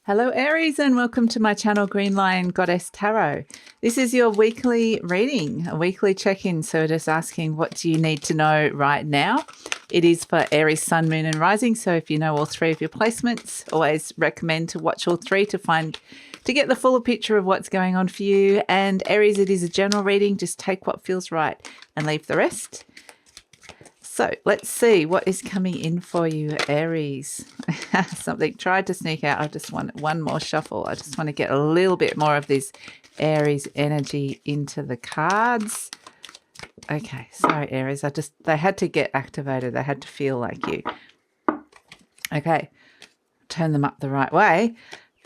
Hello Aries and welcome to my channel GreenLion Goddess Tarot. This is your weekly reading, a weekly check-in. So just asking, what do you need to know right now? It is for Aries, Sun, Moon and Rising. So if you know all three of your placements, always recommend to watch all three to get the fuller picture of what's going on for you. And Aries, it is a general reading. Just take what feels right and leave the rest. So let's see what is coming in for you, Aries. Something tried to sneak out. I just want one more shuffle. I just want to get a little bit more of this Aries energy into the cards. Okay, sorry, Aries. They had to get activated. They had to feel like you. Okay, turn them up the right way.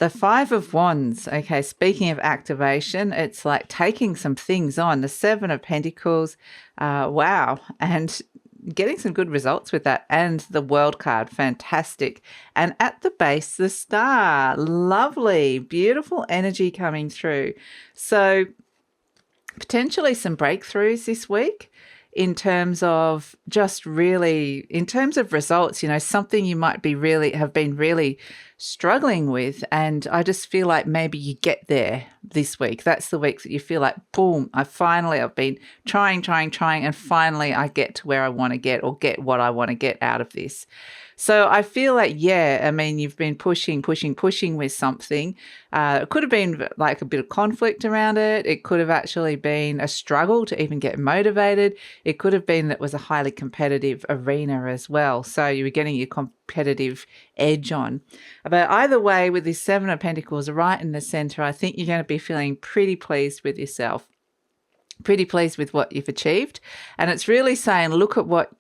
The Five of Wands. Okay, speaking of activation, it's like taking some things on. The Seven of Pentacles. Wow. And getting some good results with that. And the World card, fantastic. And at the base, the Star, lovely, beautiful energy coming through. So potentially some breakthroughs this week in terms of in terms of results, something you might have been really struggling with. And I just feel like maybe you get there this week. That's the week that you feel like, boom, I've been trying, and finally I get to where I want to get or get what I want to get out of this. So I feel like, you've been pushing with something. It could have been like a bit of conflict around it. It could have actually been a struggle to even get motivated. It could have been that it was a highly competitive arena as well. So you were getting your competitive edge on. But either way, with this Seven of Pentacles right in the center, I think you're going to be feeling pretty pleased with yourself, pretty pleased with what you've achieved. And it's really saying, look at what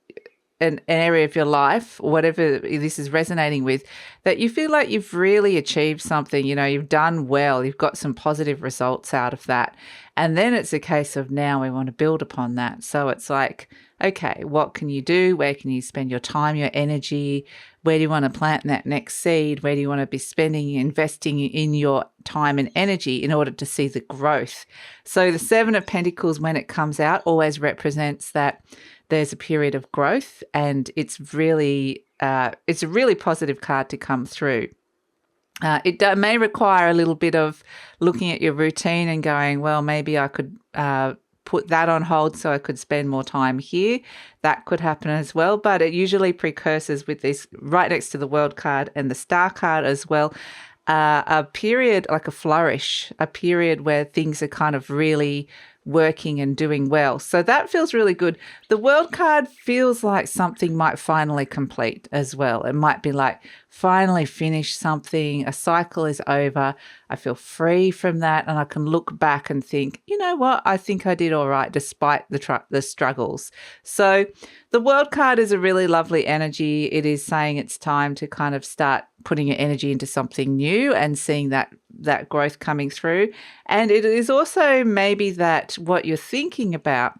an area of your life, whatever this is resonating with, that you feel like you've really achieved something, you've done well, you've got some positive results out of that. And then it's a case of now we want to build upon that. So it's like, okay, what can you do? Where can you spend your time, your energy? Where do you want to plant that next seed? Where do you want to be investing in your time and energy in order to see the growth? So the Seven of Pentacles, when it comes out, always represents that there's a period of growth, and it's a really positive card to come through. It may require a little bit of looking at your routine and going, well, maybe I could put that on hold so I could spend more time here. That could happen as well, but it usually precurses with this right next to the World card and the Star card as well. A period like a flourish, a period where things are kind of really working and doing well. So that feels really good. The World card feels like something might finally complete as well. It might be like finally finish something. A cycle is over. I feel free from that, and I can look back and think, you know what? I think I did all right despite the struggles. So the World card is a really lovely energy. It is saying it's time to kind of start putting your energy into something new and seeing that growth coming through. And it is also maybe that what you're thinking about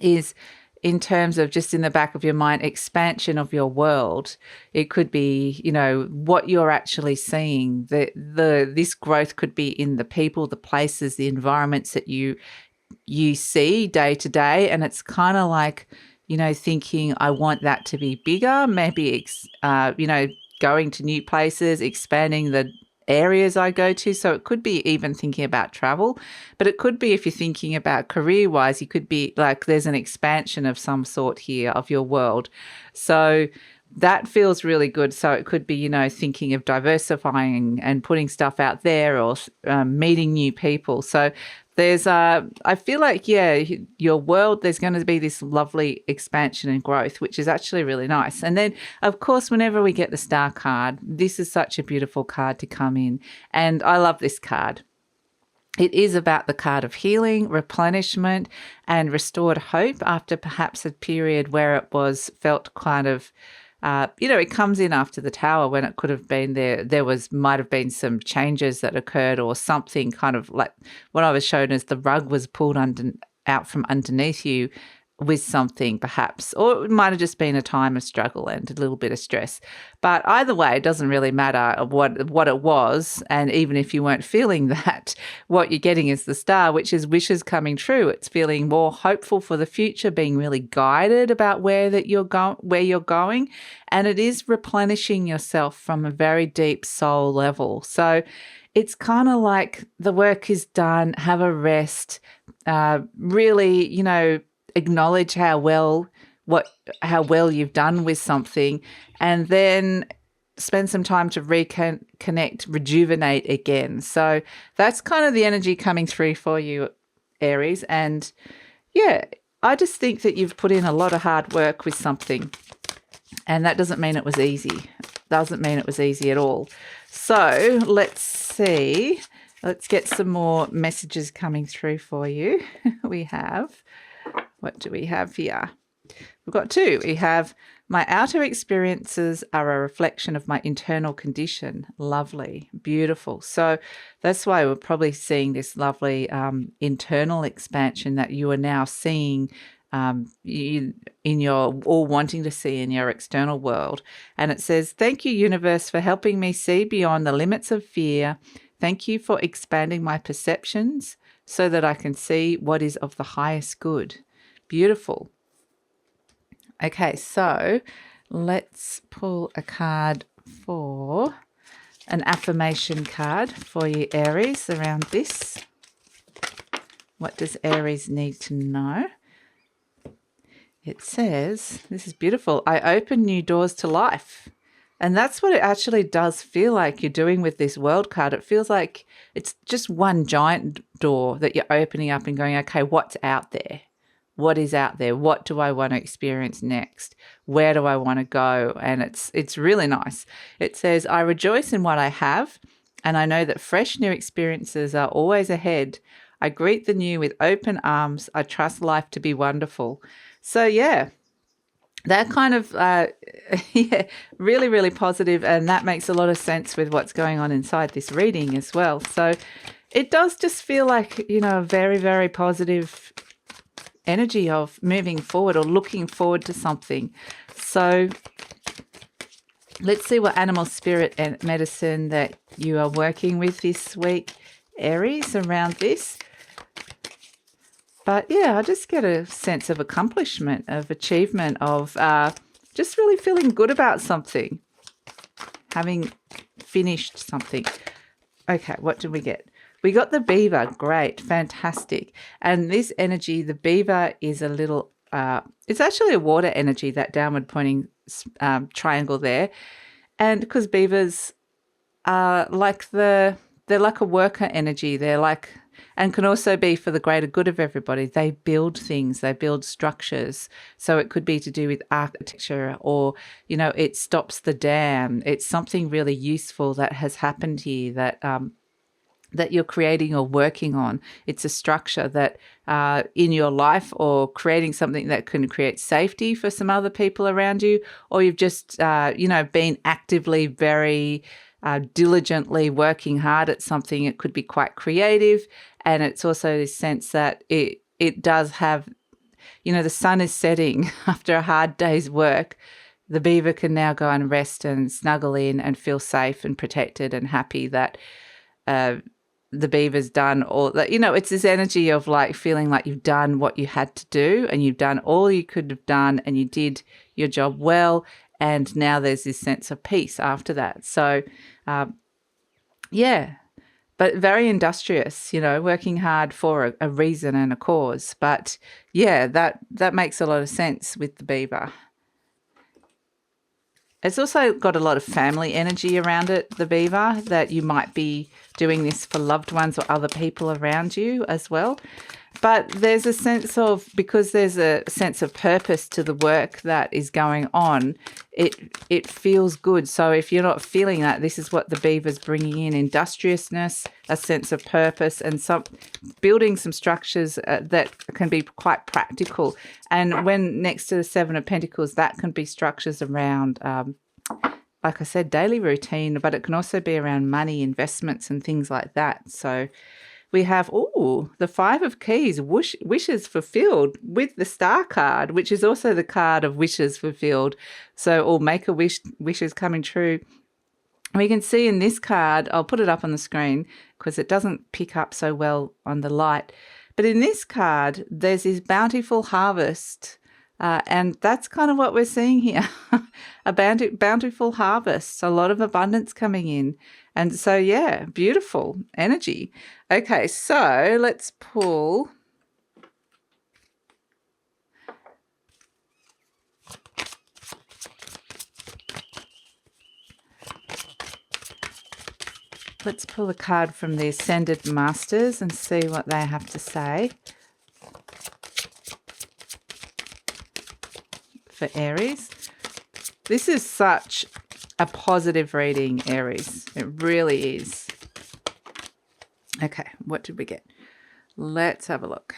is, in terms of just in the back of your mind, expansion of your world. It could be, what you're actually seeing. This growth could be in the people, the places, the environments that you see day to day. And it's kind of like, thinking, I want that to be bigger, maybe, going to new places, expanding the areas I go to. So it could be even thinking about travel, but it could be, if you're thinking about career-wise, you could be like, there's an expansion of some sort here of your world. So that feels really good. So it could be, thinking of diversifying and putting stuff out there, or meeting new people. So I feel like, your world, there's going to be this lovely expansion and growth, which is actually really nice. And then, of course, whenever we get the Star card, this is such a beautiful card to come in. And I love this card. It is about the card of healing, replenishment, and restored hope after perhaps a period where it felt kind of, it comes in after the Tower, when it could have been might have been some changes that occurred, or something kind of like what I was shown as the rug was pulled out from underneath you. with something perhaps, or it might have just been a time of struggle and a little bit of stress. But either way, it doesn't really matter what it was. And even if you weren't feeling that, what you're getting is the star, which is wishes coming true. It's feeling more hopeful for the future, being really guided about where you're going. And it is replenishing yourself from a very deep soul level. So it's kind of like the work is done, have a rest, really, acknowledge how well you've done with something, and then spend some time to reconnect, rejuvenate again. So that's kind of the energy coming through for you, Aries. And yeah, I just think that you've put in a lot of hard work with something, and that doesn't mean it was easy. Doesn't mean it was easy at all. So let's see. Let's get some more messages coming through for you. What do we have here? We've got two. We have, my outer experiences are a reflection of my internal condition. Lovely, beautiful. So that's why we're probably seeing this lovely internal expansion that you are now seeing in your, or wanting to see in your external world. And it says, thank you, universe, for helping me see beyond the limits of fear. Thank you for expanding my perceptions so that I can see what is of the highest good. Beautiful. Okay, so let's pull a card for an affirmation card for you, Aries, around this. What does Aries need to know? It says, this is beautiful, I open new doors to life. And that's what it actually does feel like you're doing with this world card. It feels like it's just one giant door that you're opening up and going, okay, what's out there? What is out there? What do I want to experience next? Where do I want to go? And it's really nice. It says, I rejoice in what I have, and I know that fresh new experiences are always ahead. I greet the new with open arms. I trust life to be wonderful. So yeah, that kind of, really, really positive, and that makes a lot of sense with what's going on inside this reading as well. So it does just feel like, a very, very positive energy of moving forward or looking forward to something. So let's see what animal spirit and medicine that you are working with this week, Aries, around this. But yeah, I just get a sense of accomplishment, of achievement, of just really feeling good about something, having finished something. Okay, what did we get? We got the beaver. Great, fantastic. And this energy, the beaver is a little, it's actually a water energy, that downward pointing triangle there. And because beavers are they're like a worker energy. They're like, and can also be for the greater good of everybody. They build things, they build structures. So it could be to do with architecture, or, it stops the dam. It's something really useful that has happened here that you're creating or working on. It's a structure that in your life, or creating something that can create safety for some other people around you, or you've just, been actively very diligently working hard at something. It could be quite creative. And it's also this sense that it does have, the sun is setting after a hard day's work. The beaver can now go and rest and snuggle in and feel safe and protected and happy that the beaver's done all that. It's this energy of like feeling like you've done what you had to do, and you've done all you could have done, and you did your job well. And now there's this sense of peace after that. So, yeah, but very industrious, working hard for a reason and a cause. But yeah, that makes a lot of sense with the beaver. It's also got a lot of family energy around it, the beaver, that you might be doing this for loved ones or other people around you as well. But there's a sense of, because there's a sense of purpose to the work that is going on, it feels good. So if you're not feeling that, this is what the beaver's bringing in: industriousness, a sense of purpose, and building some structures that can be quite practical. And when next to the Seven of Pentacles, that can be structures around, like I said, daily routine, but it can also be around money, investments, and things like that. So we have, the Five of Keys, wishes fulfilled, with the Star card, which is also the card of wishes fulfilled. So, or make a wish, wishes coming true. We can see in this card, I'll put it up on the screen because it doesn't pick up so well on the light. But in this card, there's this bountiful harvest. And that's kind of what we're seeing here. A bountiful harvest, a lot of abundance coming in. And so, yeah, beautiful energy. Okay, so let's pull. Let's pull a card from the Ascended Masters and see what they have to say for Aries. This is such a positive reading, Aries. It really is. Okay, what did we get? Let's have a look.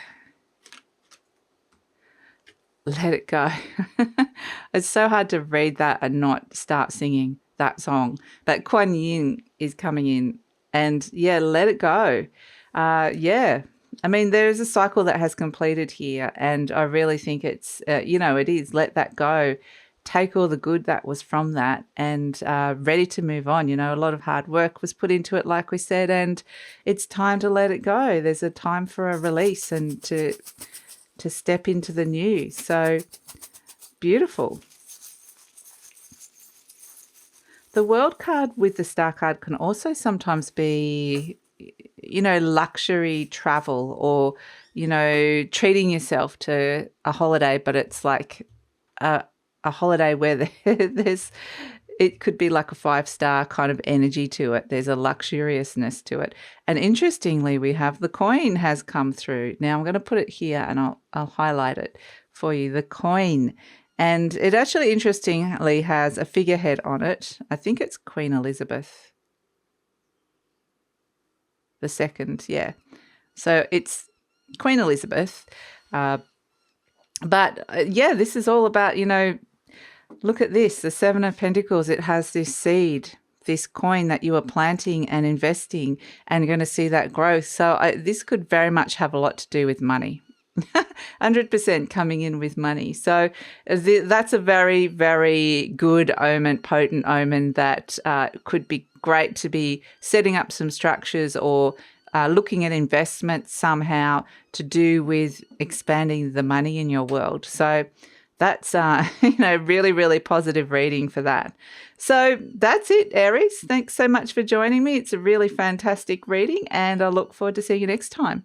Let it go. It's so hard to read that and not start singing that song. But Kuan Yin is coming in, and yeah, let it go. Yeah. I mean, there is a cycle that has completed here, and I really think it's, it is, let that go. Take all the good that was from that and ready to move on. A lot of hard work was put into it, like we said, and it's time to let it go. There's a time for a release and to step into the new. So beautiful. The World card with the Star card can also sometimes be, luxury travel or, treating yourself to a holiday, but it's like a holiday where it could be like a 5-star kind of energy to it. There's a luxuriousness to it. And interestingly, we have the coin has come through. Now I'm going to put it here and I'll highlight it for you. The coin. And it actually, interestingly, has a figurehead on it. I think it's Queen Elizabeth II, yeah. So it's Queen Elizabeth. But, this is all about, look at this, the Seven of Pentacles. It has this seed, this coin that you are planting and investing, and you're going to see that growth. So this could very much have a lot to do with money. 100% coming in with money. So that's a very, very good omen, potent omen that could be great to be setting up some structures or looking at investments somehow to do with expanding the money in your world. So that's, really, really positive reading for that. So that's it, Aries. Thanks so much for joining me. It's a really fantastic reading, and I look forward to seeing you next time.